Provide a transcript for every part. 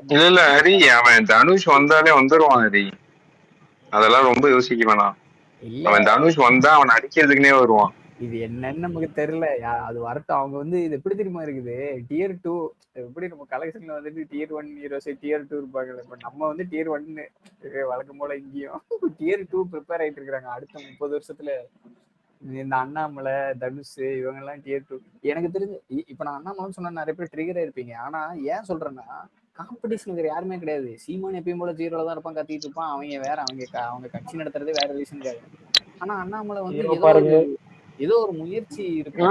இல்ல இல்ல ஹரி, அவன் தனுஷ் வந்தாலே வந்துருவான் ஹரி. அதெல்லாம் ரொம்ப யோசிக்க வேணாம். இல்ல அவன் தனுஷ் வந்தா அவன் அடிக்கிறதுக்குனே வருவான். இது என்னன்னு நமக்கு தெரியல. அது வரட்டும். அவங்க வந்து இது எப்படி தெரியுமா இருக்குது, டியர் 2. எப்படி நம்ம கலெக்ஷன்ல வந்துட்டு டியர் 1 ஹீரோஸ், டியர் 2 இருப்பாங்கல்ல. இப்ப நம்ம வந்து டியர் 1 வழக்கம் போல இங்கேயும் டியர் 2 ப்ரிப்பேர் ஆயிட்டு இருக்காங்க அடுத்த 30 வருஷத்துல. இந்த அண்ணாமலை, தனுஷ் இவங்க எல்லாம் டியர் 2. எனக்கு தெரிஞ்சு இப்ப நான் அண்ணாமலைன்னு சொன்னா நிறைய பேர் ட்ரிகர் ஆயிருப்பீங்க. ஆனா ஏன் சொல்றேன்னா, காம்படிஷன் யாருமே கிடையாது. சீமான் எப்பயும் போல ஜீரோல தான் இருப்பான், கத்திட்டு இருப்பான். அவங்க வேற, அவங்க கட்சி நடத்துறதே வேற ரீசனுக்காக. ஆனா அண்ணாமலை வந்து ஹீரோ ஏதோ பாருங்க. ஒரு முயற்சி இருக்கு.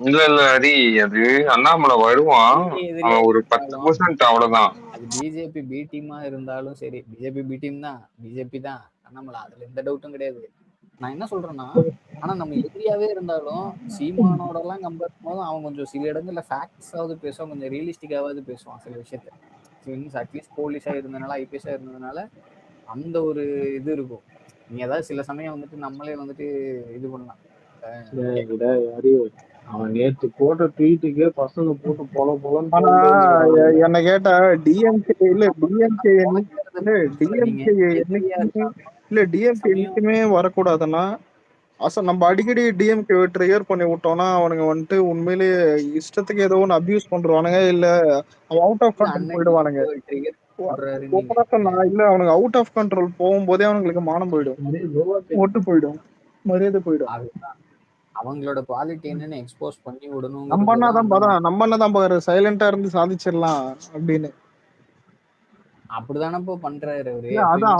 இல்ல இல்ல ஹரி, அது அண்ணாமலை வருவான். அவன் ஒரு 10% அவ்வளவுதான். அது பிஜேபி பி டீமா இருந்தாலும் சரி, பிஜேபி பி டீம் தான், பிஜேபி தான் அண்ணாமலை, அதுல எந்த டவுட்டும் கிடையாது. நான் என்ன சொல்றேன்னா, ஆனா நம்ம எதிரியாவே இருந்தாலும் சீமானோட எல்லாம் கம்பேர் பண்ணும்போது அவன் கொஞ்சம் சில இடங்கள்ல ஃபேக்ட்ஸாவது பேசுவான், கொஞ்சம் ரியலிஸ்டிக்காவது பேசுவான் சில விஷயத்த. அட்லீஸ்ட் போலீஸா இருந்ததுனால, ஐபிஎஸ்ஸா இருந்ததுனால அந்த ஒரு இது இருக்கும். நீ ஏதாவது சில சமயம் வந்துட்டு நம்மளே வந்துட்டு இது பண்ணலாம். அவன் நேத்து போட்ட ட்வீட்டுக்கே பசங்க போட்டு ஆனா என்ன கேட்டா டிஎம்கே டிஎம்கே என்னைக்குமே வரக்கூடாதுன்னா, நம்ம அடிக்கடி டிஎம்கே ட்ரிகர் பண்ணி விட்டோம்னா அவனுங்க வந்துட்டு உண்மையிலேயே இஷ்டத்துக்கு ஏதோ ஒன்று அபியூஸ் பண்றானுங்க, இல்ல அவுட் ஆஃப் கண்ட்ரோல் போயிடுவானுங்க. இல்ல அவனுக்கு அவுட் ஆஃப் கண்ட்ரோல் போகும்போதே அவனுங்களுக்கு மானம் போயிடும், ஓட்டு போயிடும், மரியாதை போயிடும். அவங்களோட குவாலிட்டி என்னன்னு எக்ஸ்போஸ் பண்ணி விடணும். நம்ம என்னதான் பாரு சைலண்டா இருந்து சாதிச்சிடலாம் அப்படின்னு. அப்படிதானே பண்றாரு அவரு. அதான்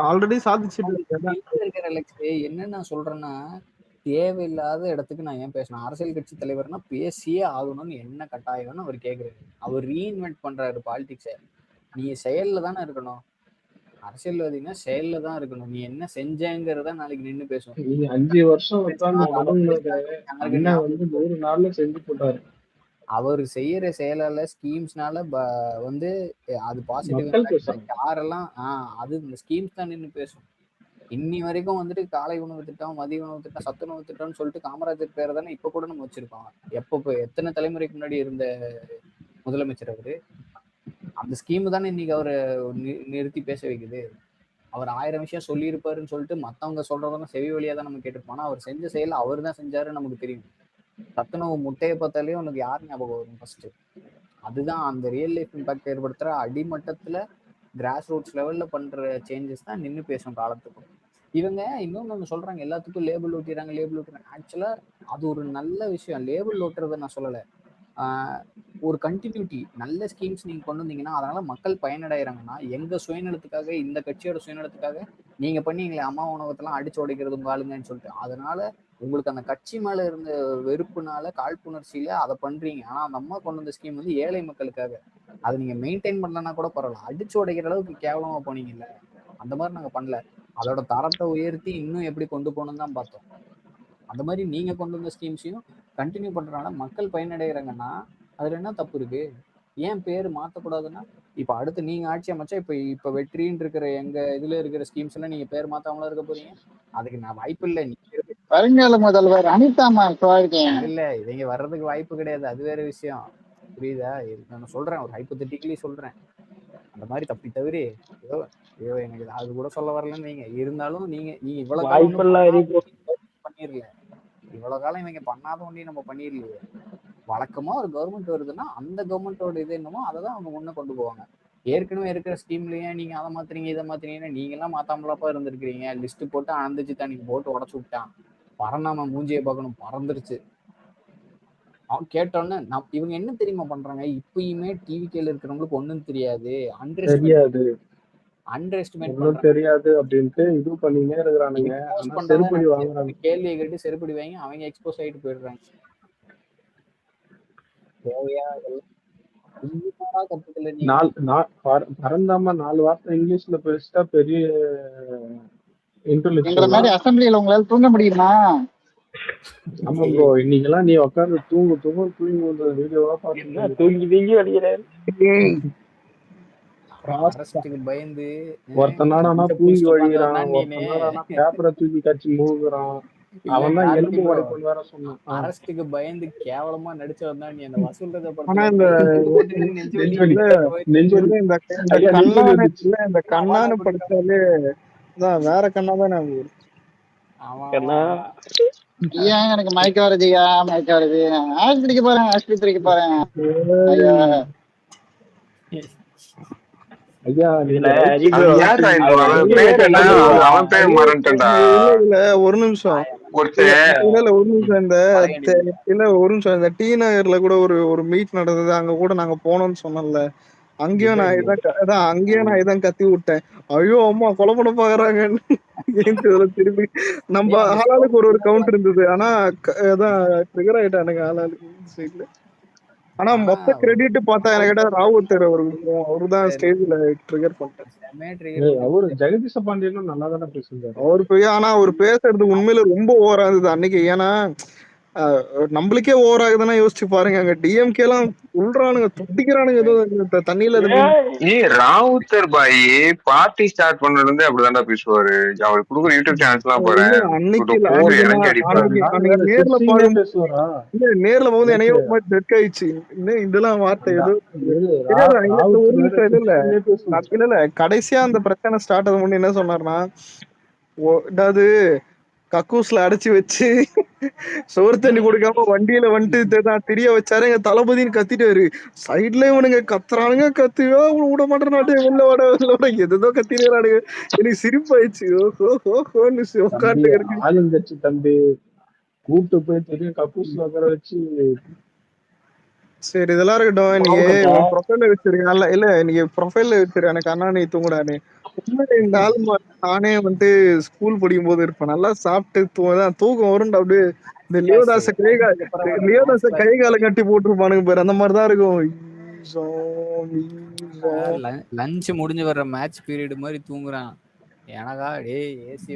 ஆல்ரெடி சாதிச்சுட்டு என்ன நான் சொல்றேன்னா, தேவையில்லாத இடத்துக்கு நான் ஏன் பேசணும். அரசியல் கட்சி தலைவர்னா பேசியே ஆகணும்னு என்ன கட்டாயம்னு அவர் கேக்குறாரு. அவர் ரீஇன்வென்ட் பண்றாரு பாலிடிக்ஸ. நீ செயல்ல தானே இருக்கணும். அரசியல்வாதினா செயல்ல தான் இருக்கணும். நீ என்ன செஞ்சேங்கிறத நாளைக்கு நின்னு பேசுவோம். நீ 5 வருஷம் வந்து 100 நாள்ல செஞ்சு போட்டாரு. அவர் செய்யற செயலால ஸ்கீம்ஸ்னால வந்து அது பாசிட்டிவ் யாரெல்லாம் அது இந்த ஸ்கீம்ஸ் தான் நின்று பேசும். இன்னி வரைக்கும் வந்துட்டு காலை உணவு திட்டம், மதிய உணவு திட்டம், சத்துணவு திட்டம்னு சொல்லிட்டு காமராஜர் பேரை தானே இப்ப கூட நம்ம வச்சிருக்கோம். எப்ப எத்தனை தலைமுறைக்கு முன்னாடி இருந்த முதலமைச்சர் அவரு. அந்த ஸ்கீம் தானே இன்னைக்கு அவரை நிறுத்தி பேச வைக்குது. அவர் 1000 விஷயம் சொல்லியிருப்பாருன்னு சொல்லிட்டு மத்தவங்க சொல்றதெல்லாம் செவி வழியா தான் நம்ம கேட்டிருப்போம். அவர் செஞ்ச செயல் அவர் தான் செஞ்சாருன்னு நமக்கு தெரியும். சத்துணவு முட்டையை பார்த்தாலே உனக்கு யார் ஞாபகம் வரும் ஃபர்ஸ்ட்? அதுதான் அந்த ரியல் லைஃப் இம்பாக்ட் ஏற்படுத்துற அடிமட்டத்துல கிராஸ் ரூட்ஸ் லெவல்ல பண்ற சேஞ்சஸ் தான் நின்று பேசும் காலத்துக்கும். இவங்க இன்னொன்னு சொல்றாங்க, எல்லாத்துக்கும் லேபிள் ஓட்டிடுறாங்க. ஆக்சுவலா அது ஒரு நல்ல விஷயம். லேபிள் ஓட்டுறதை நான் சொல்லலை. ஒரு கண்டினியூட்டி, நல்ல ஸ்கீம்ஸ் நீங்க கொண்டு வந்தீங்கன்னா அதனால மக்கள் பயனடைகிறாங்கன்னா, எங்க சுயநலத்துக்காக, இந்த கட்சியோட சுயநலத்துக்காக நீங்க பண்ணீங்களே அம்மா உணவகத்தெல்லாம் அடிச்சு உடைக்கிறது உங்க ஆளுங்கன்னு சொல்லிட்டு, அதனால உங்களுக்கு அந்த கட்சி மேல இருந்த வெறுப்புனால, காழ்ப்புணர்ச்சியில அதை பண்றீங்க. ஆனா அந்த அம்மா கொண்டு வந்த ஸ்கீம் வந்து ஏழை மக்களுக்காக. அதை நீங்க மெயின்டைன் பண்ணலன்னா கூட பரவாயில்ல, அடிச்சு உடைக்கிற அளவுக்கு கேவலமா போனீங்கல்ல, அந்த மாதிரி நாங்க பண்ணல. அதோட தரத்தை உயர்த்தி இன்னும் எப்படி கொண்டு போகணும்னு தான் பார்த்தோம். அந்த மாதிரி நீங்க கொண்டு வந்த ஸ்கீம்ஸையும் கண்டினியூ பண்றதுனால மக்கள் பயனடைகிறாங்கன்னா அதுல என்ன தப்பு இருக்கு? ஏன் பேர் மாத்தக்கூடாதுன்னா, இப்ப அடுத்து நீங்க ஆட்சி அமைச்சா இப்ப வெற்றின்னு இருக்கிற எங்க இதுல இருக்கிற ஸ்கீம்ஸ் எல்லாம் நீங்க பேர் மாத்தாமலாம் இருக்க போறீங்க? அதுக்கு நான் வாய்ப்பு இல்லை. வருங்கால முதல்வர் அனிதாமா இல்ல, இவங்க வர்றதுக்கு வாய்ப்பு கிடையாது. அது வேற விஷயம். புரியுதா? நான் சொல்றேன், ஒரு ஹைப்போதெட்டிக்கலி சொல்றேன். அந்த மாதிரி தப்பி தவிர ஐயோ எனக்கு அது கூட சொல்ல வரலன்னு வைங்க. இருந்தாலும் நீங்க இவ்வளவு பண்ணிரல. இவ்வளவு காலம் இவங்க பண்ணாத ஒன்றையும் நம்ம பண்ணிடலையே. வழக்கமா ஒரு கவர்மெண்ட் வருதுன்னா அந்த கவர்மெண்டோட இது என்னமோ அதை தான் அவங்க முன்ன கொண்டு போவாங்க. ஏற்கனவே இருக்கிற ஸ்கீம்லயே நீங்க அதை மாத்துறீங்க இதை மாத்துறீங்கன்னா நீங்க எல்லாம் மாத்தாமலாப்பா இருந்திருக்கிறீங்க. லிஸ்ட் போட்டு அனந்துச்சு தான் நீங்க போட்டு உடச்சு விட்டான். பறந்தாம மூஞ்சியை பார்க்கணும், பறந்துருச்சு. அவன் கேட்டோன்னு இவங்க என்ன தெரியுமா பண்றாங்க? இப்பயுமே டிவிகேல இருக்கிறவங்களுக்கு ஒண்ணும் தெரியாது, அண்டர் தெரியாது அப்படின்ட்டு இது பண்ணினே இருக்கிறானுங்க. செருப்படி வாங்குறாங்க, கேள்வியை கேட்டு செருப்படி வாங்கி அவங்க எக்ஸ்போஸ் ஆகிட்டு போயிடுறாங்க. தேவையா? பறந்தாம 4 வார்த்தை இங்கிலீஷ்ல பேசிட்டா பெரிய மாதிரி அசம்பிளியில உங்களால தூங்க முடியுமா? ஆமா ப்ரோ, இன்னைக்கெல்லாம் நீ உட்காந்து தூங்கு வீடியோவா பாத்தீங்கன்னா தூங்கி வடிக்கிறாரு. பயந்து ஒருத்தனானா தூங்கி வழிகிறான், ஒருத்தனானா பேப்பரை தூக்கி கட்சி மூழ்குறான். அவன் தான் எலும்பு உடைப்பன் வேற சொன்னான். அரஸ்டுக்கு பயந்து கேவலமா நடிச்சு வந்தா நீ அந்த வசூல்றத ஆனா இந்த நெஞ்சுவலி இந்த ஐயா, நெஞ்சுவலி கண்ணான்னு வந்துச்சு. இந்த கண்ணான்னு படிச்சாலே அதான் வேற கண்ணா தான் ஞாபகம் வரும். ஏன் எனக்கு மயக்க வருதுயா மயக்க வருது, ஆஸ்பத்திரிக்கு போறேன் ஐயா. ஐயா யாரா இந்த அவன் பேர் என்ன? அவன் பேர் மறந்துட்டேன்டா. இல்ல ஒரு நிமிஷம் ஒரு நிமிஷம் இந்த டி நகர்ல கூட ஒரு மீட் நடந்தது, அங்க கூட நாங்க போனோம்னு சொன்னோம்ல. அங்கேயும் நான் இதான் கத்தி விட்டேன். ஐயோ அம்மா கொலை பண்ண பாக்குறாங்கன்னு திரும்பி நம்ம ஆளாளுக்கு ஒரு கவுண்ட் இருந்தது. ஆனா அதான் ட்ரிகர் ஆயிட்டானுங்க ஆளாளுக்கு சைட்ல. ஆனா மொத்த கிரெடிட் பார்த்தா எனக்கு ராவுத்தர் அவருதான் ஸ்டேஜ்ல ட்ரிகர் பண்ணிட்டாரு. அவரு ஜெகதீச பாண்டியனும் நல்லா தானே பேசுறாரு. ஆனா அவர் பேசுறது உண்மையில ரொம்ப ஓவரா இருந்தது அன்னைக்கு. ஏன்னா நம்மளுக்கே ஓவர் ஆகுதுன்னா யோசிச்சு பாருங்க. அங்க டிஎம்கே எல்லாம் உள்றானுங்க, துடிக்கிறானுங்க ஏதோ தண்ணியில. ராவுத்தர் பாய் பார்ட்டி ஸ்டார்ட் பண்ணதுல இருந்து அப்படிதான்டா பேசுவாரு. அவர் கொடுக்குற யூடியூப் சேனல்ஸ் எல்லாம் போறேன் நேர்ல போது என்னையோ டெட் ஆயிடுச்சு. இதெல்லாம் வார்த்தை ஏதோ இல்ல. கடைசியா அந்த பிரச்சனை ஸ்டார்ட் ஆகும் முன்ன என்ன சொன்னார்னா, அதாவது கக்கூஸ்ல அடைச்சு வச்சு சோறு தண்ணி கொடுக்காம வண்டியில வந்துட்டு தெரிய வச்சாரு. எங்க தளபதினு கத்திட்டாரு. சைட்ல இவனுங்க கத்துறானுங்க, கத்துவா விட மாட்டேன், வெளில வட எதோ கத்தினானுங்க. எனக்கு சிரிப்பாயிடுச்சு. உட்காந்து ஆளுங்கட்சி தம்பி கூப்பிட்டு போய் தெரியும் கக்கூஸ்ல உட்கார வச்சு. சரி இதெல்லாம் இருக்கட்டும். நீங்க ப்ரொஃபைல்ல வச்சிருக்கீங்க இல்ல, நீங்க ப்ரொஃபைல்ல வச்சிருக்க எனக்கு அண்ணா நீ தூங்குடானே. இந்த ஆள் நானே வந்துட்டு ஸ்கூல் படிக்கும் போது இருப்பேன். நல்லா சாப்பிட்டு தூக்கம் வரும். அப்படியே இந்த லியோதாச கை கால கட்டி போட்டுருப்பானுங்க பேர், அந்த மாதிரிதான் இருக்கும். லஞ்ச் முடிஞ்சு வர்ற மேட்ச் பீரியட் மாதிரி தூங்குறான்.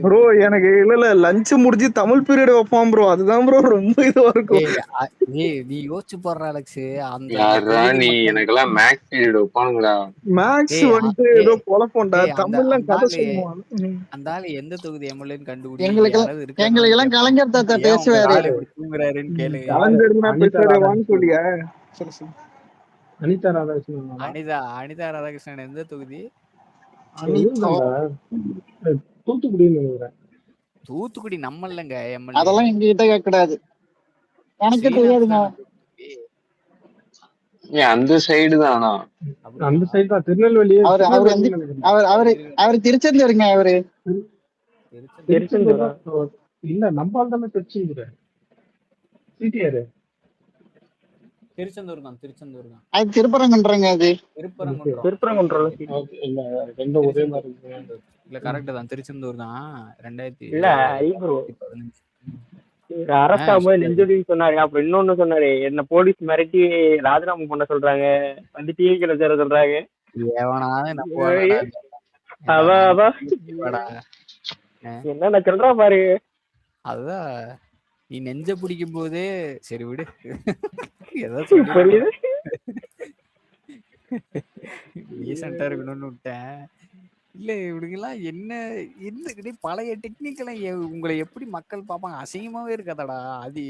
ப்ரோ எனக்கு இல்ல லஞ்ச் முடிஞ்சு தமிழ் பீரியட் வைப்பான் ப்ரோ. அதுதான் ப்ரோ ரொம்ப இதுவா இருக்கும். நீ யோசிச்சு போடுற அலெக்ஸ். நீ எனக்கெல்லாம் மேக்ஸ் பீரியட் வைப்பானுங்கடா. மேக்ஸ் வந்துட்டு ஏதோ குழப்பம்டா. தமிழ்ல கதை சொல்லுவான். அந்த ஆளு எந்த தொகுதி எம்எல்ஏன்னு கண்டுபிடி. எங்களுக்கு எல்லாம் கலைஞர் தாத்தா பேசுவாரு. தூங்குறாருன்னு கேளு. வாங்க சொல்லியா. அனிதா ராதாகிருஷ்ணன். அனிதா ராதாகிருஷ்ணன் எந்த தொகுதி? தூத்துக்குடி நம்ம இல்லங்க. அதெல்லாம் எங்க கிட்ட கேட்க கூடாது, எனக்கு தெரியாதுங்க. அந்த சைடு தானா? அந்த சைடு தான் திருநெல்வேலி. அவரு திருச்செந்தூருங்க. அவரு இல்ல நம்ம தானே திருச்செந்தூர். சிடிஆர் திருச்செந்தூர் தான். திருச்செந்தூர் தான். அது திருப்பரங்குன்றங்க. அது திருப்பரங்குன்றம் இல்ல ரெண்டும் ஒரே மாதிரி இருக்கு. இல்ல கரெக்ட் தான். திருச்செந்தூர் தான். 2000 இல்ல ஐப்ரோ அரஸ்ட் ஆகும்போது நெஞ்சுடின்னு சொன்னாரு. அப்புறம் இன்னொன்னு சொன்னாரு, என்ன போலீஸ் மிரட்டி ராஜினாமா பண்ண சொல்றாங்க, வந்து டிவிக்கில சேர சொல்றாங்க. என்ன சொல்றா பாரு. அதுதான் நீ நெஞ்ச பிடிக்கும் போதே சரி விடு. புரியுது. டீசெண்டா இருக்கணும்னு விட்டேன். இல்ல இவனுங்கெல்லாம் என்ன பழைய டெக்னிக் எல்லாம் உங்களை எப்படி மக்கள் பாப்பாங்க? அசிங்கமாவே இருக்காதடா. அது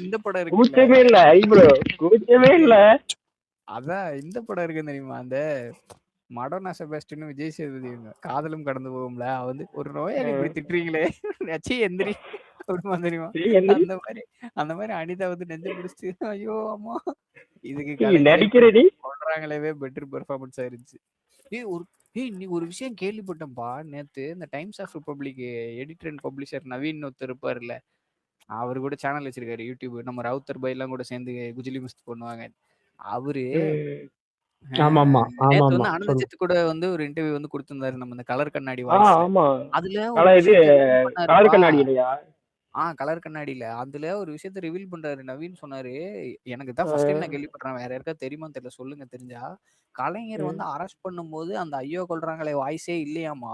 இந்த படம் இருக்கு. கூச்சமே இல்ல ஐப்ரோ, கூச்சமே இல்ல. அதான் இந்த படம் இருக்கு தெரியுமா, அந்த மடோனா செபாஸ்டின் விஜய் சேதுபதி காதலும் கடந்து போகும்ல, வந்து ஒரு நோயாளி இப்படி திட்டுறீங்களே நச்சி எந்திரி அப்படிமா தெரியுமா? அந்த மாதிரி அனிதா வந்து நெஞ்ச பிடிச்சு ஐயோ அம்மா இதுக்கு நடிக்கிறடி சொல்றாங்களே பெட்டர் பெர்ஃபார்மன்ஸ் ஆயிருச்சு. இன்னைக்கு ஒரு விஷயம் கேள்விப்பட்டேன்பா நேத்து. இந்த Times of Republic editor and publisher Naveen ஒருத்தர் இருப்பாருல்ல, அவரு கூட சேனல் வச்சிருக்காரு யூடியூப். நம்ம ரவுத்தர் பை எல்லாம் கூட சேர்ந்து குஜிலி மிஸ்ட் பண்ணுவாங்க. அவரு நேத்து வந்து அனுஜித் கூட வந்து ஒரு இன்டர்வியூ வந்து கொடுத்திருந்தாரு. நம்ம இந்த கலர் கண்ணாடி கலர் கண்ணாடியில அதுல ஒரு விஷயத்த ரிவீல் பண்றாரு. நவீன் சொன்னாரு, எனக்கு தான் ஃபர்ஸ்ட் டைம் நான் கேள்விப்படுறேன், வேற யாருக்கா தெரியுமா தெரியல, சொல்லுங்க தெரிஞ்சா. கலைஞர் வந்து அரெஸ்ட் பண்ணும்போது அந்த ஐயோ கொல்றாங்களே வாய்ஸே இல்லையாமா.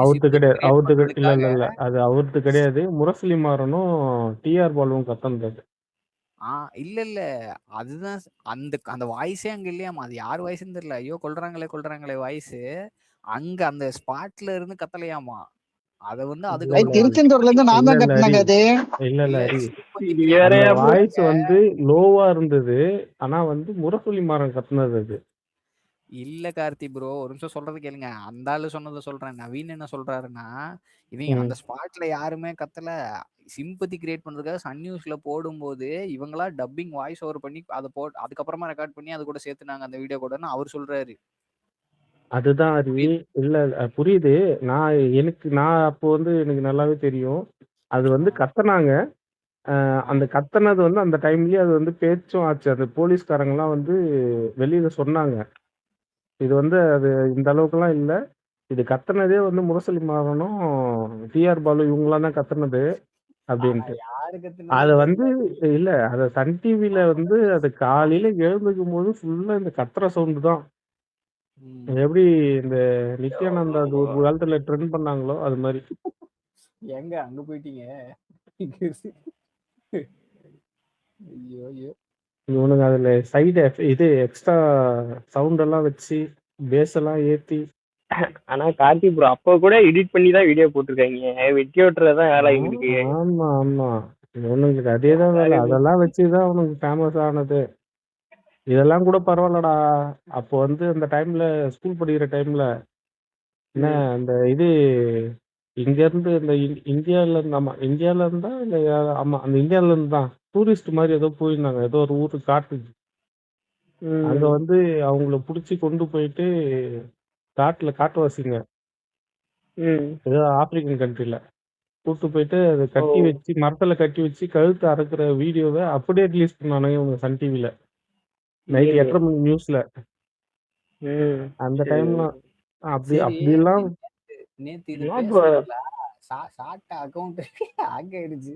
அவருக்கு கிடையாது. அவருக்கு இல்ல அது அவருக்கு கிடையாது. முரசொலி மாறனும் டிஆர் பாலுவும் கத்தன்றது. இல்ல அதுதான் அந்த வாய்ஸே அங்க இல்லையாமா. அது யார் வாய்ஸ்ன்னு தெரியல. ஐயோ கொல்றாங்களே வாய்ஸ் அங்க அந்த ஸ்பாட்ல இருந்து கத்தலையாமா. அத வந்து ஐய், அதுக்கப்புறமா திருச்செந்தூர்ல இருந்து நான் இல்ல தான் இல்ல கட்டினேங்க ஹரி, அது. இல்ல இல்ல இல்ல ஹரி, சிம்பத்தி இது கிரியேட் அந்த வேறயா ப்ரோ? வாய்ஸ் வந்து லோவா இருந்தது. ஆனா வந்து முரசொலி மாறன் கத்துனது அது. இல்ல கார்த்தி ப்ரோ, ஒரு நிமிஷம் சொல்றது கேளுங்க. அந்த ஆளு சொன்னதை சொல்றேன். நவீன் என்ன சொல்றாருன்னா, இவங்க ம். அந்த ஸ்பாட்ல யாருமே கத்தல. சிம்பத்தி கிரியேட் பண்றதுக்காக சன் நியூஸ்ல போடும்போது இவங்களா டப்பிங் வாய்ஸ் ஓவர் பண்ணி அதை அதுக்கப்புறமா ரெக்கார்ட் பண்ணி அது கூட சேர்த்துனாங்க அந்த வீடியோ கூடன்னு அவர் சொல்றாரு. அதுதான் ஹரி. இல்ல புரியுது. நான் அப்போ வந்து எனக்கு நல்லாவே தெரியும். அது வந்து கத்துனாங்க. அந்த கத்துனது வந்து அந்த டைம்லயே அது வந்து பேச்சும் ஆச்சு. அந்த போலீஸ்காரங்கலாம் வந்து வெளியில சொன்னாங்க. இது வந்து அது இந்த அளவுக்குலாம் இல்ல. இது கத்துனதே வந்து முரசொலி மாறனும், டிஆர் பாலு இவங்கலாம் தான் கத்துனது ஆனா அப்படின்ட்டு. யாரு அத கத்துனதுன்னு வந்து தெரியல. இல்ல அத சன் டிவில வந்து அது காலையில எழுந்துக்கும்போது ஃபுல்லா இந்த கத்துற சவுண்ட் தான். ம். எப்படி இந்த நித்யானந்தா அது ஒரு காலத்துல ட்ரெண்ட் பண்ணாங்களோ அது மாதிரி. எங்க அங்க போயிட்டீங்க? ஐயோ ஐயோ. இவனுங்க அதுல சைடு இது எக்ஸ்ட்ரா சவுண்ட் எல்லாம் வச்சு பேஸ் எல்லாம் ஏத்தி. ஆனா கார்த்தி ப்ரோ அப்ப கூட எடிட் பண்ணி தான் வீடியோ போட்டிருக்காங்க. வெட்டி ஓட்டுறதுதான் வேலை இவங்களுக்கு. ஆமா ஆமா, இவனுங்களுக்கு அதேதான் வேலை. அதெல்லாம் வச்சுதான் அவனுக்கு ஃபேமஸ் ஆனது. இதெல்லாம் கூட பரவாயில்லடா. அப்போ வந்து அந்த டைம்ல ஸ்கூல் படிக்கிற டைம்ல என்ன அந்த இது இங்க இருந்து இந்த இந்தியால இருந்து, ஆமா இந்தியால இருந்தா இல்ல ஆமா அந்த இந்தியால இருந்து தான் டூரிஸ்ட் மாதிரி ஏதோ போயிருந்தாங்க. ஏதோ ஒரு ஊருக்கு காட்டுக்கு. அங்க வந்து அவங்கள புடிச்சு கொண்டு போயிட்டு காட்டுவாசிங்க ஏதோ ஆப்பிரிக்கன் கண்ட்ரில கூட்டு போயிட்டு அதை கட்டி வச்சு மரத்துல கட்டி வச்சு கழுத்து அறுக்கிற வீடியோவை அப்படியே ரிலீஸ் பண்ணானுங்க இவங்க சன் டிவில நைட் 8:30 மணி நியூஸ்ல. அந்த டைம்ல அப்படி சரி, அப்படிலாம் நேத்து இது பேசுனீங்களா? சாட்ட அக்கௌண்ட் ஹேக் ஆயிடுச்சு.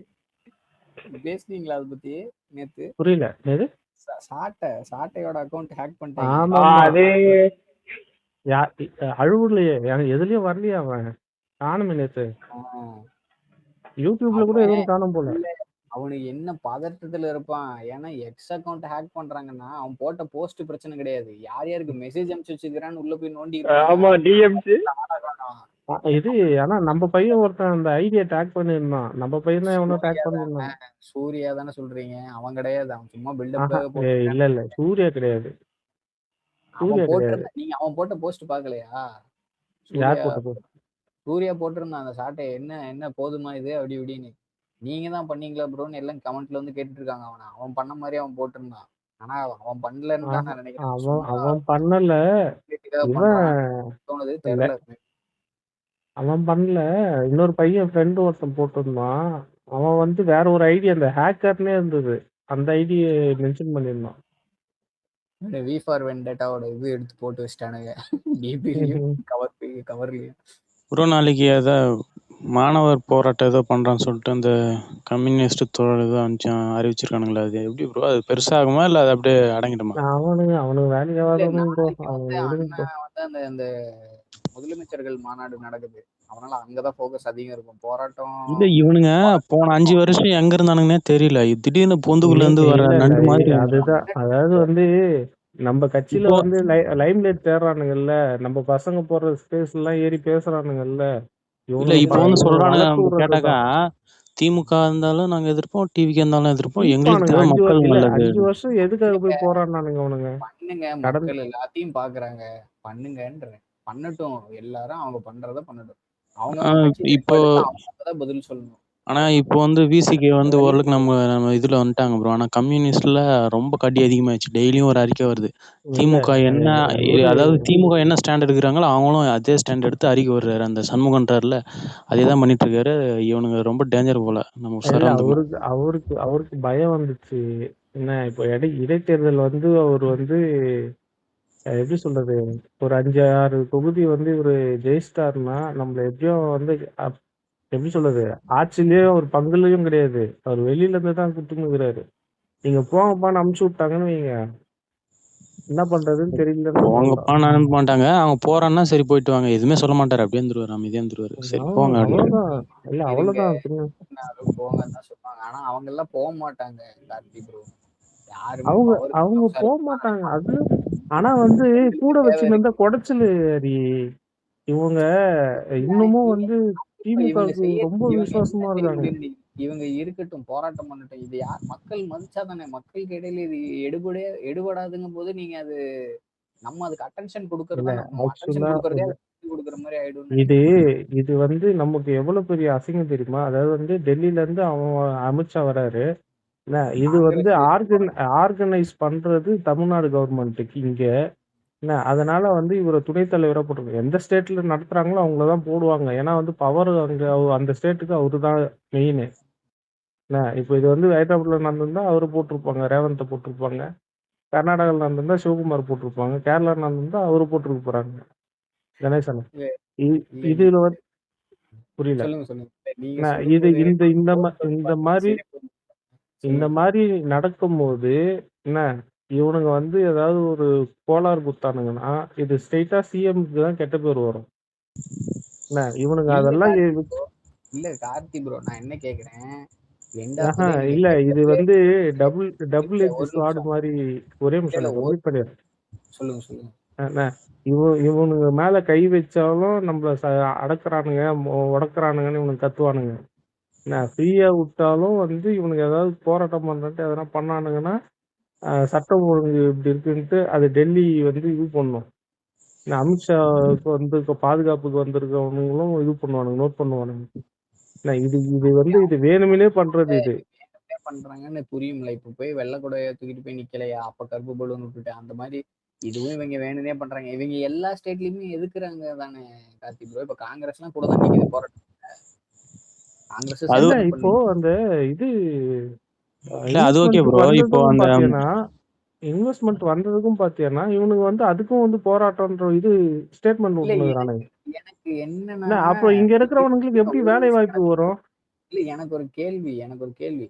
பேசுனீங்களா அதை பத்தி நேத்து? புரியல எது. சாட்டையோட அக்கௌண்ட் ஹேக் பண்ணிட்டாங்க. ஆமா அழுவுலையே எதுலயும் வரலையே அவன். காணுமே நேத்து யூடியூப்ல கூட எதுவும் காணும் போல. அவனுக்கு என்ன பதட்டத்துல இருப்பான். ஏன்னா எக்ஸ் அக்கௌண்ட் ஹேக் பண்றாங்கன்னா அவன் போட்ட போஸ்ட் பிரச்சனை கிடையாது. யார் யாருக்கு மெசேஜ் அனுப்பிச்சு வச்சுக்கிறான்னு உள்ள போய் நோண்டி இது ஆனா நம்ம பையன் ஒருத்தன் அந்த ஐடியா டேக் பண்ணிருந்தான். நம்ம பையன் தான் எவனோ டேக் பண்ணிருந்தான். சூர்யா தானே சொல்றீங்க? அவன் கிடையாது, அவன் சும்மா பில்டப். இல்ல சூர்யா கிடையாது. அவன் போட்டிருந்தான். நீங்க அவன் போட்ட போஸ்ட் பாக்கலையா? யார் போட்ட போஸ்ட்? சூர்யா போட்டிருந்தான் அந்த சாட்டை. என்ன போதுமா இது அப்படி இப்படின்னு. நீங்க தான் பண்ணீங்களா ப்ரோன்னு எல்லாம் கமெண்ட்ல வந்து கேட்டுட்டு இருக்காங்க. அவன் பண்ண மாதிரி அவன் போட்டிருந்தான். ஆனா அவன் பண்ணலன்னு தான் நான் நினைக்கிறேன். அவன் பண்ணல. தோணுது தெரியல. அவன் பண்ணல. இன்னொரு பையன் ஃப்ரெண்டு ஒருத்தன் போட்டிருந்தான். அவன் வந்து வேற ஒரு ஐடியா அந்த ஹேக்கர்னே இருந்தது. அந்த ஐடியா மென்ஷன் பண்ணிருந்தான். வி ஃபார் வெண்டேட்டாவோட இது எடுத்து போட்டு வச்சிட்டானுங்க டிபிலையும் கவர்லயும். ப்ரோ நாளைக்கு ஏதோ மாணவர் போராட்டம் ஏதோ பண்றான்னு சொல்லிட்டு அந்த கம்யூனிஸ்ட் தோழர் ஏதோ அறிவிச்சிருக்கானுங்களா? அது எப்படி ப்ரோ? அது பெருசாகுமா இல்ல அது அப்படியே அடங்கிடுமா? அவனுக்கு வேலைக்கு அந்த அந்த முதலமைச்சர்கள் மாநாடு நடக்குது. அவனால அங்கதான் போக்கஸ் அதிகம் இருக்கும். போராட்டம் இல்ல இவனுங்க போன 5 வருஷம் எங்க இருந்தானுங்கன்னே தெரியல. திடீர்னு பொந்துக்குள்ள இருந்து வர நண்டு மாதிரி. அதுதான். அதாவது வந்து நம்ம கட்சியில வந்து லைம் லைட் தேடுறானுங்கல்ல. நம்ம பசங்க போற ஸ்பேஸ் எல்லாம் ஏறி பேசுறானுங்கல்ல. இல்ல இப்போ வந்து சொல்றானுங்க கேட்டாக்கா திமுக இருந்தாலும் நாங்க எதிர்ப்போம், டிவிக்கு இருந்தாலும் எதிர்ப்போம். எங்களுக்கு தேவை மக்கள் நல்லது. 5 வருஷம் எதுக்காக போய் போராடினானுங்க அவனுங்க? பண்ணுங்க, மக்கள் எல்லாத்தையும் பாக்குறாங்க. பண்ணுங்கன்றேன். பண்ணட்டும், எல்லாரும் அவங்க பண்றத பண்ணட்டும். அவங்க இப்போ பதில் சொல்லணும். ஆனா இப்போ வந்து விசிகே வந்து ஓரளவுக்கு நம்ம இதுல வந்துட்டாங்க ப்ரோ. ஆனா கம்யூனிஸ்ட்ல ரொம்ப கடி அதிகமாயிடுச்சு. டெய்லியும் ஒரு அறிக்கை வருது. திமுக என்ன, அதாவது திமுக என்ன ஸ்டாண்ட் எடுக்கிறாங்களோ அவங்களும் அதே ஸ்டாண்ட் எடுத்து அறிக்கை வர்றாரு. அந்த சண்முகன்றார்ல அதேதான் பண்ணிட்டு இருக்காரு. இவனுங்க ரொம்ப டேஞ்சர் போல. நம்ம அவருக்கு பயம் வந்துச்சு. என்ன இப்போ இடைத்தேர்தல் வந்து அவர் வந்து எப்படி சொல்றது, ஒரு 5-6 தொகுதி வந்து இவரு ஜெயிச்சிட்டாருன்னா நம்மள எப்படியும் வந்து எப்படி சொல்றது, ஆட்சியிலேயே ஒரு பங்குலயும் கிடையாது. அவர் வெளியில இருந்து தான் குத்துனுக்குறாரு. நீங்க போங்கப்பான்னு அமுச்சு விட்டாங்கன்னு வைங்க, என்ன பண்றதுன்னு தெரியல. போங்கப்பான்னு அனுப்ப மாட்டாங்க. அவங்க போறான்னா சரி போயிட்டு வாங்க, எதுவுமே சொல்ல மாட்டாரு. அப்படியே இருந்துருவாரு, அமைதியா இருந்துருவாரு. சரி போங்க அவ்வளவுதான். இல்ல அவ்வளவுதான். போங்க தான் சொல்லுவாங்க. ஆனா அவங்க எல்லாம் போக மாட்டாங்க கார்த்தி ப்ரோ. அவங்க போக மாட்டாங்க அது. ஆனா வந்து கூட வச்சுருந்தா குடைச்சல். இவங்க இன்னமும் வந்து இவங்க திமுகவுக்கு ரொம்ப இவங்க என்ன விசுவாசமா செய்ய இருக்காங்க. முடியும்? இவங்க இருக்கட்டும், போராட்டம் பண்ணட்டும். இது யார் மக்கள் மதிச்சா தானே. மக்களுக்கு இடையில இது எடுபடாதுங்கும் போது நீங்க அது நம்ம அதுக்கு அட்டென்ஷன் இல்ல கொடுக்கறதா நம்ம அட்டென்ஷன் ஆக்சுவலா கொடுக்கறதே கொடுக்குற மாதிரி ஆயிடும்னு இது நினைக்கிறேன். இது வந்து நமக்கு எவ்வளவு பெரிய அசிங்கம் தெரியுமா? அதாவது வந்து டெல்லியில இருந்து அவன் அமித்ஷா வராரு. என்ன இது வந்து காங்கிரஸ் ஆர்கனைஸ் பண்றது தமிழ்நாடு கவர்மெண்ட்டுக்கு இங்க. என்ன அதனால வந்து இவரை துணைத் தலைவரா போட்டிருக்காங்க. எந்த ஸ்டேட்ல நடத்துறாங்களோ அவங்கள தான் போடுவாங்க. ஏன்னா வந்து பவர் அங்க அந்த ஸ்டேட்டுக்கு அவரு தான் மெயின். என்ன இப்போ இது வந்து ஹைதராபாத்ல நடந்திருந்தா அவரு போட்டிருப்பாங்க, ரேவந்த் போட்டிருப்பாங்க. கர்நாடகாவில் நடந்திருந்தா சிவகுமார் போட்டிருப்பாங்க. கேரளா நடந்திருந்தா அவரு போட்டிருக்க போறாங்க, கணேசன். இதுல வந்து புரியல. சொல்லுங்க சொல்லுங்க. நீங்க என்ன சொல்லும் இது போதே இந்த இந்த இந்த மாதிரி இந்த சொல்லுங்க. மாதிரி நடக்கும்போது என்ன இவனுங்க வந்து ஏதாவது ஒரு கோளாறு குத்தானுங்கன்னா இது ஸ்ட்ரெயிட்டா சிஎம்க்கு தான் கெட்ட பேர் வரும். என்ன இவனுங்க இல்ல அதெல்லாம் கார்த்தி ப்ரோ, இல்ல கார்த்தி ப்ரோ, நான் என்ன கேக்குறேன், எண்ட் ஆஃப் ஆஹா டே நீங்க இல்ல கெட்ட இது பேர் வந்து டபுள் இல்ல எட்ஜ் ஒரு ஸ்வாட் நிமிஷம். மாதிரி. ஒரே நிமிஷம் இல்ல நான் கம்ப்ளீட் பண்ணிடுறேன். சொல்லுங்க சொல்லுங்க. என்ன இவனுங்க மேல கை வச்சாலும் நம்மள அடக்குறானுங்க, உடக்குறானுங்கன்னு இவனுக்கு கத்துவானுங்க. என்ன ஃப்ரீயா விட்டாலும் வந்து இவனுக்கு ஏதாவது போராட்டம் பண்றதுக்கு எதனா பண்ணானுங்கன்னா சட்டம் ஒழுங்கு இப்படி இருக்குன்ட்டு அது டெல்லி வந்து இது பண்ணும். அமித்ஷாவுக்கு வந்து பாதுகாப்புக்கு வந்திருக்கவனுங்களும் இது பண்ணுவானுங்க, நோட் பண்ணுவானுங்க. இது இது வந்து இது வேணுமினே பண்றது இது. என்ன பண்றாங்கன்னு புரியும்ல. இப்ப போய் வெள்ளை கூடைய தூக்கிட்டு போய் நிக்கலையா, அப்ப கருப்பு பலூன் விட்டுட்டு அந்த மாதிரி இதுவும் இவங்க வேணுனே பண்றாங்க. இவங்க எல்லா ஸ்டேட்லயுமே எதுக்குறாங்க தானே கார்த்தி ப்ரோ. இப்ப காங்கிரஸ் எல்லாம் கூட தான் நிக்குது போராட்டம். காங்கிரஸ் அது இல்ல சஸ்பெண்ட் இப்போ பண்ணி அந்த இது இல்ல அது ஓகே இன்வெஸ்ட்மெண்ட் ப்ரோ. இப்போ வந்ததுக்கும் அந்த பாத்தீங்கன்னா இவனுக்கு வந்து அதுக்கும் வந்து போராட்டம்ன்ற இது ஸ்டேட்மெண்ட் இல்ல விட்டுனுக்குறானுங்க. எனக்கு என்னன்னா அப்போ இங்க இருக்கிறவனுங்களுக்கு எப்படி ஒரு வேலை நிமிஷம் வாய்ப்பு வரும்? இல்ல எனக்கு ஒரு கேள்வி.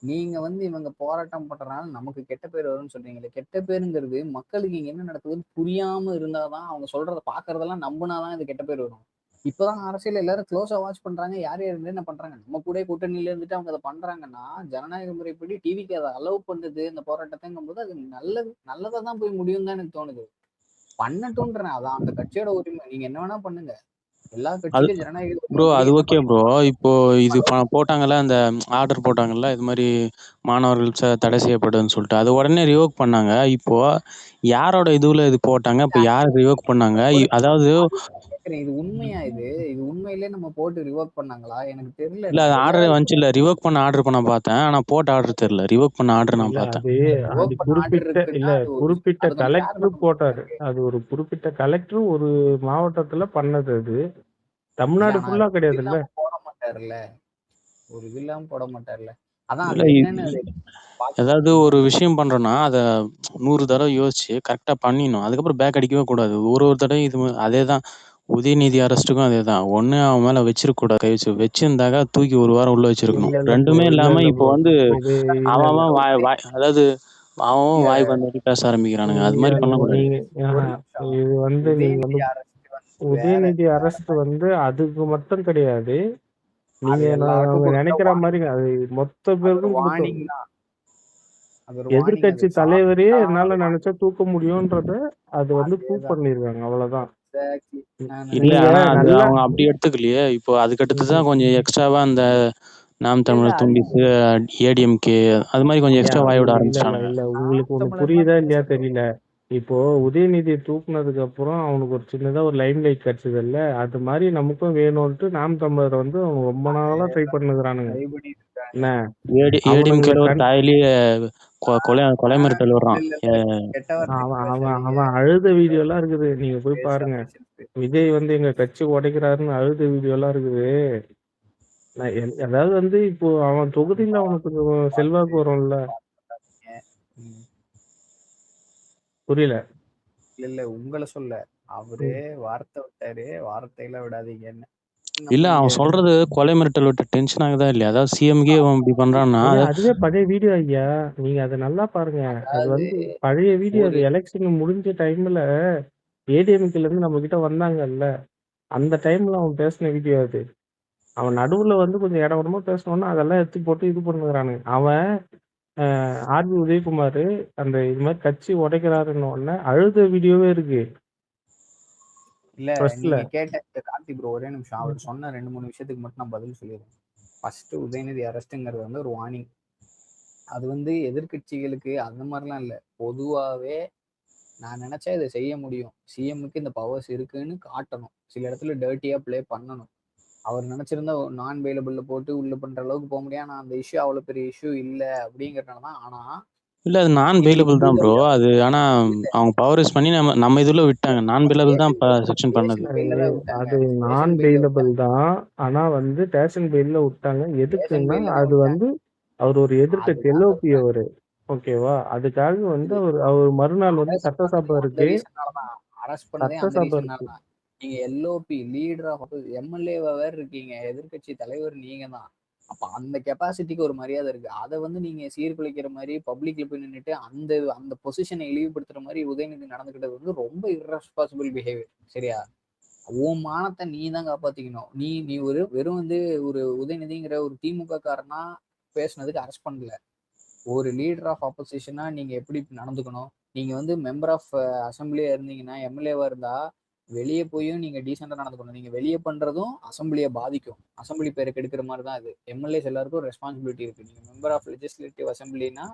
நீங்க வந்து இவங்க போராட்டம் பண்றதுனால நமக்கு கெட்ட பேர் வரும்னு சொல்றீங்களே, கெட்ட பேருங்கிறது மக்களுக்கு இங்க என்ன நடக்குதுன்னு புரியாம இருந்தாதான், அவங்க சொல்றத பாக்குறதெல்லாம் நம்பினாதான் இது கெட்ட பேர் வரும். இப்பதான் அரசியல் எல்லாரும் க்ளோஸா வாட்ச் பண்றாங்க. யார் யார் என்ன பண்றாங்க, நம்ம கூட கூட்டணியில இருந்துட்டு அவங்க அதை பண்றாங்கன்னா, ஜனநாயக முறைப்படி டிவிக்கு அதை அலோவ் பண்ணுது இந்த போராட்டத்தைங்கும் போது அது நல்லதா தான் போய் முடியும் தான் எனக்கு தோணுது. பண்ணட்டும்ன்றேன். அதான் அந்த கட்சியோட உரிமை. நீங்க என்ன வேணா பண்ணுங்க. எல்லா அது கட்சிக்கும் ஜனநாயக உரிமை ப்ரோ உண்டு. அது என்ன ஓகே ப்ரோ. இப்போ இது பண்ணலாம். போட்டாங்கல்ல, அந்த ஆர்டர் போட்டாங்கல்ல, இது மாதிரி மாணவர்கள் தடை செய்யப்படுதுன்னு சொல்லிட்டு, அது உடனே ரிவோக் பண்ணாங்க. இப்போ யாரோட இதுல இது போட்டாங்க, இப்போ யார் ரிவோக் பண்ணாங்க? அதாவது கேக்குறேன், இது உண்மையா? இது உண்மையிலே நம்ம போட்டு ரிவோக் பண்ணாங்களா? எனக்கு தெரியல. இல்ல, அது எனக்கு ஆர்டரே தெரியாத வந்துச்சு. இல்ல ரிவோக் பண்ண ஆர்டர் பண்ண பார்த்தேன். ஆனா போட்ட ஆர்டர் தெரியல. ரிவோக் பண்ண ஆர்டர் நான் இல்ல பார்த்தேன். அது அது ரிவோக் பண்ண ஆர்டர் குறிப்பிட்ட இருக்குன்னா அது குறிப்பிட்ட அது கொஞ்சம் ஷேர் கலெக்டர் பண்ண போட்டாரு. முடியாது. அது ஒரு குறிப்பிட்ட கலெக்டர் ஒரு மாவட்டத்துல பண்ணது. அது இல்ல தமிழ்நாடு ஆனா ஃபுல்லா இது கிடையாதுல்ல. இல்லாம போட மாட்டாருல்ல. ஒரு இது இல்லாம போட மாட்டாருல்ல. அதான் இல்ல அது என்னன்னு அது ஏதாவது பாக்கணும். ஒரு விஷயம் பண்றோம்னா, அத 100 தடவை யோசிச்சு கரெக்ட்டா பண்ணிடணும். அதுக்கப்புறம் பேக் அடிக்கவே கூடாது. ஒரு தடவையும் அதேதான். உதயநிதி அரெஸ்ட்டுக்கும் அதேதான். ஒண்ணு அவன் மேல வச்சிருக்க கூடாது. கை வச்சிருந்தாக்க தூக்கி 1 வாரம் உள்ள வச்சிருக்கணும். இல்ல ப்ரோ, ரெண்டுமே இல்ல இல்லாம இல்ல இப்போ ப்ரோ, வந்து இது இல்ல அவன் இல்ல அவன் வாய் வாய் அதாவது அவன் இல்ல வாய்க்கு வந்தபடி பேச ஆரம்பிக்கிறானுங்க. அது நீங்க மாதிரி பண்ணக்கூடாது. நீங்க ஒரு ஆஹா, நிமிஷம். இது வந்து நீங்க உதயநிதி வந்து அரசு வந்து வேற உதயநிதி அரஸ்ட் வந்து அதுக்கு மட்டும் கிடையாது. அது நீங்க எல்லாருக்கும் அவங்க கொடுத்த நினைக்கிற மாதிரி வார்னிங். அது மொத்த அது ஒரு பேருக்கும் கொடுத்த வார்னிங் தான். அது ஒரு வார்னிங். அது எதிர்க்கட்சி தலைவரையே சாப்பிட்டா என்னால ஒரு நினைச்சா தூக்க முடியும்ன்றத அது வந்து ப்ரூவ் அதேதான். பண்ணிருக்காங்க. அவ்வளவுதான். எக்ஸாக்ட்லி. நான் இல்ல, நீங்க ஆனா அது நல்லா அவங்க அப்படி எடுத்துக்கலையே. இப்போ அதுக்கடுத்து ம், தான் கொஞ்சம் எக்ஸ்ட்ராவா அந்த நாம் இல்ல தமிழர் அது துண்டிப்பு, ஏடிஎம்கே அது மாதிரி கொஞ்சம் ஐயா எக்ஸ்ட்ரா வாய விட இல்ல இல்ல ஆரம்பிச்சிட்டானுங்க. இல்ல நாம் உங்களுக்கு ஒண்ணு தமிழர்லாம் புரியுதா இல்லையா பேசட்டும். தெரியல. இப்போ உதயநிதியை தூக்குனதுக்கு அப்புறம் அவனுக்கு ஒரு சின்னதா ஒரு லைம் லைட் கிடைச்சதுல்ல, அது மாதிரி நமக்கும் வேணும்ட்டு நாம் தமிழர் வந்து அவங்க ரொம்ப நாளா ட்ரை பண்ணுகிறானுங்க. ட்ரை பண்ணிட்டு இருக்காங்க. என்ன அவனுங்களை ஏடிஎம்கேல ஒரு தாயிலேயே கொலை மிரட்டல் இல்ல வர்றான். இல்ல இல்ல கெட்ட வார்த்தைக்கு அவன் அவன் பேசாதீங்க. அவன் அழுத வீடியோ எல்லாம் இருக்குது, நீங்க போய் பாருங்க. பேச விஜய் வந்து எங்க கட்சி உடைக்கிறாருன்னு அழுத வீடியோ எல்லாம் இருக்குது. அதாவது வந்து இப்போ அவன் தொகுதியில அவனுக்கு கொஞ்சம் செல்வாக்கு வரும்ல. ம். புரியல. இல்ல உங்களை சொல்ல, அவரே ம். வார்த்தை விட்டாரு. வார்த்தையில விடாதீங்கன்னு. இல்ல, நம்ம இங்க அவன் சொல்றது கொலை மிரட்டல் விட்டு டென்ஷன் ஆகுதா இல்லையா? அதாவது சிஎம்கே அவன் இப்படி பண்றான்னா ஐயா அதுவே பழைய வீடியோ ஐயா, நீங்க அதை நல்லா பாருங்க. அது அதாவது வந்து பழைய வீடியோ. ஒரு அது எலெக்ஷன் முடிஞ்ச டைம்ல ஏடிஎம்கேல இருந்து நம்ம கிட்ட வந்தாங்கல்ல, அந்த டைம்ல அவன் பேசின வீடியோ அது. அவன் நடுவுல வந்து கொஞ்சம் இடமா பேசணும்னா அதெல்லாம் எடுத்து போட்டு இது பண்ணுறானுங்க. அவன் ஆர்பி உதயகுமார் அந்த இது மாதிரி கட்சி உடைக்கிறாருன்னு உடனே அழுத வீடியோவே இருக்கு. இல்ல ஃபர்ஸ்ட்ல நீங்க கேட்ட கார்த்தி ப்ரோ ஒரே நிமிஷம், அவர் சொன்ன 2-3 விஷயத்துக்கு மட்டும் நான் பதில் சொல்லிடுறேன். ஃபர்ஸ்ட் உதயநிதி அரெஸ்ட்ங்கிறது வந்து ஒரு வார்னிங். அது வந்து எதிர்க்கட்சிகளுக்கு அந்த மாதிரிலாம் இல்லை, பொதுவாகவே நான் நினைச்சா இதை செய்ய முடியும், சிஎம்முக்கு இந்த பவர்ஸ் இருக்குன்னு காட்டணும், சில இடத்துல டர்ட்டியா ப்ளே பண்ணணும். அவர் நினைச்சிருந்தா நான் பெயிலபிள்ல போட்டு உள்ள பண்ற அளவுக்கு போக முடியாது. ஆனா அந்த இஷ்யூ அவ்வளவு பெரிய இஷ்யூ இல்ல அப்படிங்கறதுனால தான். ஆனா இல்ல அது நான் இது பெயிலபிள் தான் ப்ரோ. இல்லீகல் அது ஆனா அவங்க பவர் யூஸ் பண்ணி நம்ம இதுல விட்டாங்க. நான் பெயிலபிள் தான் செக்ஷன் பண்ணது. ஸ்டேஷன் பெயில தான் விட்டாங்க, அது நான் ஸ்டேஷன் பெயில பெயிலபிள் விட்டாங்க, தான். ஆனா வந்து ஸ்டேஷன் பெயில்ல விட்டாங்க. ஸ்டேஷன் எதுக்குன்னா பெயில தான் அது விட்டாங்க. வந்து அவர் ஒரு எதிர்க்கட்சி அதுதான் எல்ஓபி சொல்றேன், அவரு. ஓகேவா? அதுக்காக வந்து இது அவர் மறுநாள் வந்து அரெஸ்ட் சட்டசபை பண்ணதே அந்த இருக்கு. ரீசன்னாலதான், அரெஸ்ட் பண்ணதே அந்த சட்டசபை இருக்கு. ரீசன்னாலதான். நீங்க எல்ஓபி லீடர் ஆஃப் எம்எல்ஏவா வேற இருக்கீங்க, எதிர்க்கட்சி தலைவர் நீங்க தான். அப்ப அந்த கெப்பாசிட்டிக்கு ஒரு மரியாதை இருக்கு. அதை வந்து நீங்க சீர்குலைக்கிற மாதிரி பப்ளிக்ல போய் நின்றுட்டு அந்த அந்த பொசிஷனை இழிவுபடுத்துற மாதிரி உதயநிதி நடந்துக்கிட்டது வந்து ரொம்ப irresponsible பிஹேவியர். சரியா? உன் மானத்தை நீ தான் காப்பாத்திக்கணும். நீ நீ ஒரு வெறும் வந்து ஒரு உதயநிதிங்கிற ஒரு திமுக காரனா பேசுனதுக்கு அரெஸ்ட் பண்ணல. ஒரு லீடர் ஆஃப் ஆப்போசிஷனா நீங்க எப்படி நடந்துக்கணும்? நீங்க வந்து மெம்பர் ஆஃப் அசம்பிளியா இருந்தீங்கன்னா, எம்எல்ஏவா இருந்தா வெளியே போயும் நீங்க டீசெண்டா நடந்துக்கணும். நீங்க வெளியே பண்றதும் அசம்பிளியை பாதிக்கும், அசம்பிளி பேரை கெடுக்கிற மாதிரி தான் அது. எம்எல்ஏஸ் எல்லாருக்கும் ரெஸ்பான்சிபிலிட்டி இருக்கு. நீங்க மெம்பர் ஆஃப் லெஜிஸ்லேட்டிவ் அசம்பிளினா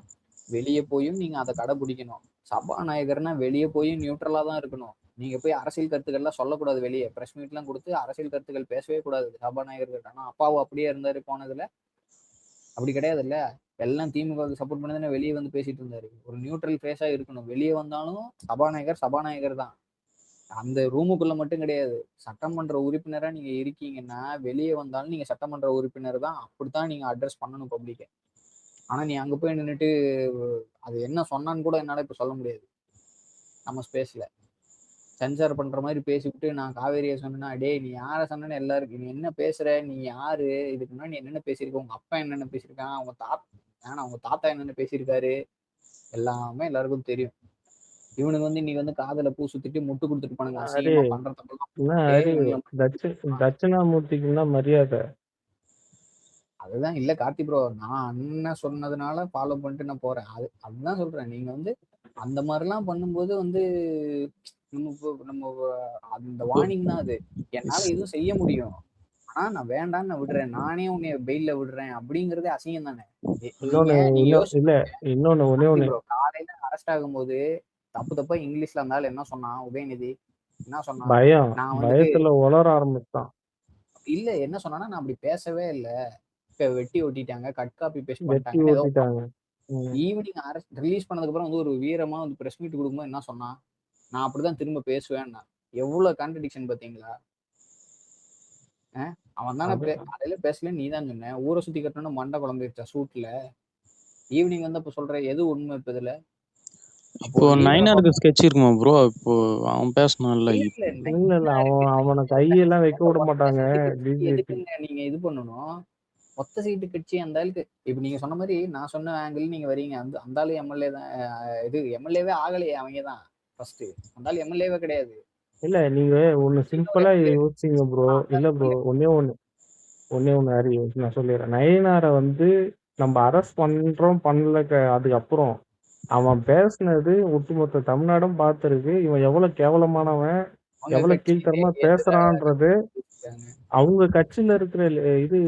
வெளியே போயும் நீங்க அதை கடைபிடிக்கணும். சபாநாயகர்னா வெளியே போயும் நியூட்ரலா தான் இருக்கணும். நீங்க போய் அரசியல் கருத்துக்கள்லாம் சொல்லக்கூடாது, வெளியே பிரஸ் மீட்லாம் கொடுத்து அரசியல் கருத்துக்கள் பேசவே கூடாது சபாநாயகர்கள். ஆனா அப்பாவும் அப்படியே இருந்தாரு போனதுல, அப்படி கிடையாது இல்ல. எல்லாம் திமுகவுக்கு சப்போர்ட் பண்ணதுன்னு வெளியே வந்து பேசிட்டு இருந்தாரு. ஒரு நியூட்ரல் ஃபேஸா இருக்கணும். வெளியே வந்தாலும் சபாநாயகர் சபாநாயகர் தான், அந்த ரூமுக்குள்ள மட்டும் கிடையாது. சட்டமன்ற உறுப்பினரா நீங்க இருக்கீங்கன்னா வெளியே வந்தாலும் நீங்க சட்டமன்ற உறுப்பினர் தான், அப்படித்தான் நீங்க அட்ரஸ் பண்ணணும் பப்ளிக்க. ஆனா நீ அங்க போய் நின்றுட்டு அது என்ன சொன்னான்னு கூட என்னால இப்ப சொல்ல முடியாது. நம்ம ஸ்பேஸ்ல சென்சார் பண்ற மாதிரி பேசிவிட்டு நான் காவேரியை சொன்னா, டேய் நீ யாரை சொன்னு எல்லாருக்கும் நீ என்ன பேசுற, நீ யாரு, இதுக்கு முன்னாடி நீ என்னென்ன பேசியிருக்க, உங்க அப்பா என்னென்ன பேசியிருக்கான், அவங்க தாத்தா என்னென்ன பேசியிருக்காரு, எல்லாமே எல்லாருக்கும் தெரியும். இவனுக்கு வந்து இன்னைக்கு வந்து காதல பூ சுத்திட்டு முட்டு கொடுத்துட்டு போனாங்க, ஹரி, அசிங்கமா பண்றதெல்லாம் என்ன போட்டு ஹரி, இவங்களை தட்சிணாமூர்த்திக்கு தான் மரியாதை. அதுதான் இல்ல கார்த்தி ப்ரோ, நான் அண்ணன் சொன்னதுனால ஃபாலோ பண்ணிட்டு நான் போறேன். அதுதான் சொல்றேன். நீங்க வந்து அந்த மாதிரிலாம் பண்ணும்போது வந்து நம்ம அந்த வார்னிங் தான் அது. என்னால எதுவும் செய்ய முடியும், ஆனா நான் வேண்டான்னு நான் விடுறேன், நானே உன்னை பெயில்ல விடுறேன் அப்படிங்கறதே அசிங்கம் தானே. நீங்க யோசிச்சு ப்ரோ, காலையில அரெஸ்ட் ஆகும்போது தப்பா இங்கிலீஷ்ல இருந்தாலும் என்ன சொன்னான் உதயநிதி, என்ன சொன்னான், பயம், நான் வந்து பயத்துல உளர ஆரம்பிச்சான். இல்ல என்ன சொன்னா, நான் அப்படி பேசவே இல்ல, வெட்டி ஒட்டிட்டாங்க, கட் காப்பி பேஸ்ட் வெட்டி பண்ணிட்டாங்கன்னு ஏதோ ஓட்டிட்டாங்க. ஈவினிங் ரிலீஸ் பண்ணதுக்கு அப்புறம் வந்து ஒரு வீரமா வந்து பிரஸ் மீட் கொடுக்கும்போது என்ன சொன்னா, நான் அப்படிதான் திரும்ப பேசுவேன்னா. எவ்வளவு கான்ட்ரடிக்ஷன் பாத்தீங்களா? அவன் தானே காலையில பேசல, நீ தான் சொன்ன ஊரை சுத்தி கட்டணும்னு மண்டை குழம்பிருச்சா சூட்ல. ஈவினிங் வந்து அப்ப சொல்ற எது உண்மை இப்ப இதுல? இப்போ நைனாருக்கு ஸ்கெட்ச் இருக்குமா ப்ரோ? இப்போ அவன் பேசணும்ல. இல்ல அவனை கையெல்லாம் வைக்க விட மாட்டாங்க பிஜேபி. எதுக்குங்க நீங்க இது பண்ணணும்? மொத்த சீட்டு கட்சி அந்த ஆளுக்கு இப்ப நீங்க சொன்ன மாதிரி நான் சொன்ன ஆங்கிள் நீங்க வரீங்க. அந்த ஆளு எம்எல்ஏ தான், இது எம்எல்ஏவே ஆகலையே அவங்க தான் ஃபர்ஸ்ட். அந்த ஆளு எம்எல்ஏவே கிடையாது. இல்ல நீங்க ஒண்ணு சிம்பிளா யோசிச்சீங்க ப்ரோ. இல்ல ப்ரோ, ஒன்னே ஒண்ணு ஹரி நான் சொல்லிடுறேன். நயினாரை வந்து நம்ம அரெஸ்ட் பண்றோம் பண்ணல, அதுக்கப்புறம் அவன் பேசுனது ஒட்டுமொத்த தமிழ்நாடும் பார்த்திருக்கு. இவன் எவ்வளவு கேவலமானவன், எவ்வளவு கீழ்த்தரமா பேசுறான்றது. அவங்க கட்சியில இருக்கிற இது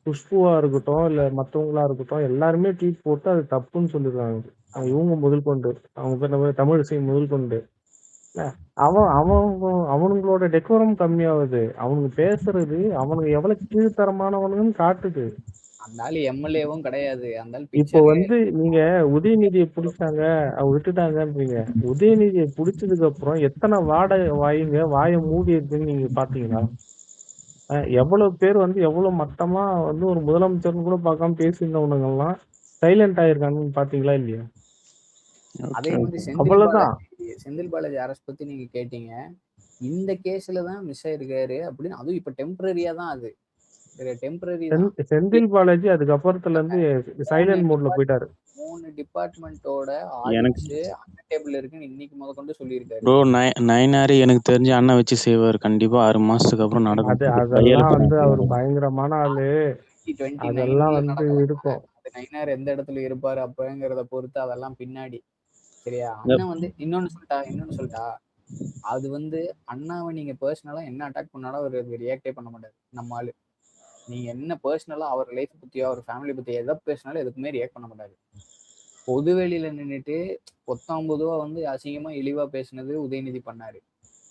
குஷ்புவா இருக்கட்டும் இல்ல மத்தவங்களா இருக்கட்டும் எல்லாருமே ட்வீட் போட்டு அது தப்புன்னு சொல்லிடுறாங்க. இவங்க முதல் கொண்டு, அவங்க தமிழிசை முதல் கொண்டு. அவனுங்களோட டெக்கோரம் கம்மியாகுது. அவனுங்க பேசுறது அவனுங்க எவ்வளவு கீழ்த்தரமானவனுன்னு காட்டுது. அந்த ஆளு எம்எல்ஏவும் கிடையாது. அந்த ஆளு இப்போ வந்து நீங்க உதயநிதியை பிடிச்சாங்க விட்டுட்டாங்கன்றீங்க. உதயநிதியை பிடிச்சதுக்கு அப்புறம் எத்தனை வாயை மூடி இருக்குன்னு நீங்க பாத்தீங்களா? எவ்வளவு பேர் வந்து எவ்வளவு மட்டமா வந்து ஒரு முதலமைச்சர்னு கூட பார்க்காம பேசியிருந்தவனுங்க எல்லாம் சைலண்ட் ஆயிருக்காங்கன்னு பாத்தீங்களா இல்லையா? அதே மாதிரி செந்தில் பாலாஜி அரெஸ்ட் பத்தி நீங்க கேட்டீங்க. இந்த கேஸ்ல தான் மிஸ் ஆயிருக்காரு அப்படின்னு, அதுவும் இப்ப டெம்பரரியா தான். அது டெம்பரரி தான். செந்தில் பாலாஜி அதுக்கப்புறத்துல இருந்து சைலண்ட் மோட்ல போயிட்டாரு. 3 டிபார்ட்மெண்டோட ஆடிட்ஸ் அந்த டேபிள்ல இருக்குன்னு இன்னைக்கு முதற்கொண்டு சொல்லியிருக்காரு. ப்ரோ நைனாரி எனக்கு தெரிஞ்ச அண்ணன் வச்சு செய்வார் கண்டிப்பா. 6 மாசத்துக்கு அப்புறம் நடக்கும். அதெல்லாம் வந்து அவர் பயங்கரமான ஆளு. அதெல்லாம் வந்து இருக்கும். நைனார் எந்த இடத்துல இருப்பாரு அப்பங்கிறத பொறுத்து அதெல்லாம் பின்னாடி. சரியா? அண்ணன் வந்து இன்னொன்னு சொல்லிட்டா அது வந்து அண்ணாவை நீங்க பர்சனலா என்ன அட்டாக் பண்ணாலும் அவர் ரியாக்டே பண்ண மாட்டாரு நம்ம ஆளு. நீங்க என்ன பர்சனலா அவர் லைஃப் பத்தியோ அவர் ஃபேமிலி பத்தியோ எதை பேசினாலும் எதுக்குமே ரியாக்ட் பண்ண மாட்டாரு. பொது வெளியில நின்றுட்டு 19 வந்து அசிங்கமா இழிவா பேசினது உதயநிதி பண்ணாரு.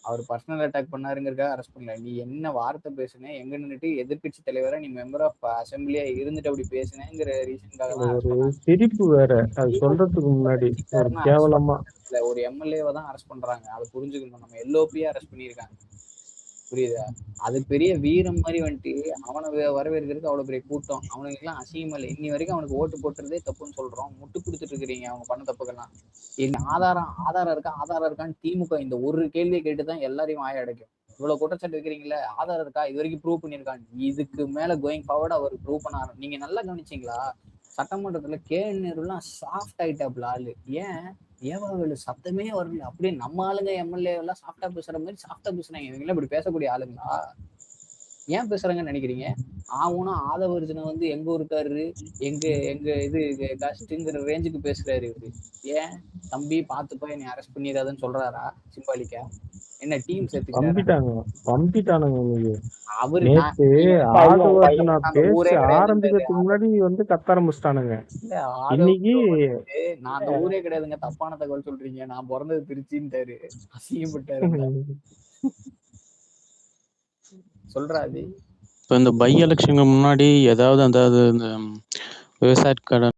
அவர் பர்சனல் அட்டாக் பண்ணாருங்கிறதுக்காக அரெஸ்ட் பண்ணல. நீ என்ன வார்த்தை பேசுன, எங்க நின்றுட்டு எதிர்கட்சி தலைவரா நீ மெம்பர் ஆஃப் அசம்பிளியா இருந்துட்டு அப்படி பேசுனேங்கிற ரீசனுக்காக தான் அரெஸ்ட் ஒரு பண்ணாங்க. சிரிப்பு வேற அது சொல்றதுக்கு முன்னாடி ஒரு கேவலமா ஒரு எம்எல்ஏவை தான் அரெஸ்ட் பண்றாங்க. அதை புரிஞ்சுக்கணும். நம்ம எல்ஓபியா அரெஸ்ட் பண்ணியிருக்காங்க, புரியுதா? அது பெரிய வீரம் மாதிரி வந்துட்டு அவனை வரவேற்கிறதுக்கு அவ்வளவு பெரிய கூட்டம். அவனுக்கு எல்லாம் அசிங்கமா இல்லை. இன்னி வரைக்கும் அவனுக்கு ஓட்டு போட்டுறதே தப்புன்னு சொல்றோம். முட்டு கொடுத்துட்டு இருக்கிறீங்க அவங்க பண்ண தப்புக்கெல்லாம். என்ன ஆதாரம் இருக்கான்னு திமுக இந்த ஒரு கேள்வியை கேட்டுதான் எல்லாரையும் வாய அடைக்கும். இவ்வளவு குற்றச்சாட்டு இருக்கிறீங்களே, ஆதாரம் இருக்கா, இது வரைக்கும் ப்ரூவ் பண்ணிருக்காங்க. இதுக்கு மேல கோயிங் ஃபார்வர்ட் அவர் ப்ரூவ் பண்ண நீங்க நல்லா கவனிச்சீங்களா? சட்டமன்றத்துல கேஎன்ஆர்லாம் சாஃப்ட் ஆயிட்டாப்ல ஆளு. ஏவாவேலு சத்தமே வரல. அப்படியே நம்ம ஆளுங்க எம்எல்ஏ எல்லாம் சாஃப்டா பேசுற மாதிரி சாஃப்டா பேசுறாங்க. இவங்க இப்படி பேசக்கூடிய ஆளுங்களா? ஏன் பேசுறாங்கன்னு நினைக்கிறீங்க? ஆவுனா ஆதவர்ஜனை வந்து எங்க இருக்காரு, எங்க எங்க இது கஷ்டங்கிற ரேஞ்சுக்கு பேசுறாரு இவரு. ஏன் தம்பி பாத்துப்பா என்னை அரெஸ்ட் பண்ணிடாதுன்னு சொல்றாரா சிம்பாலிக்கா? என்ன டீம் பம்பிட்டானுங்க அவரு நேத்து ஆதவர்ஜனா பேச ஆரம்பிக்கிறதுக்கு முன்னாடி வந்து கத்த ஆரம்பிச்சிட்டானுங்க. இன்னைக்கு நான் அந்த ஊரே கிடையாதுங்க, தப்பான தகவல் சொல்றீங்க, நான் பிறந்தது திருச்சின்ட்டாரு. அசிங்கப்பட்டாரு சொல்றாரு. இப்போ இந்த பை எலெக்ஷனுக்கு முன்னாடி ஏதாவது இந்த விவசாய கடன்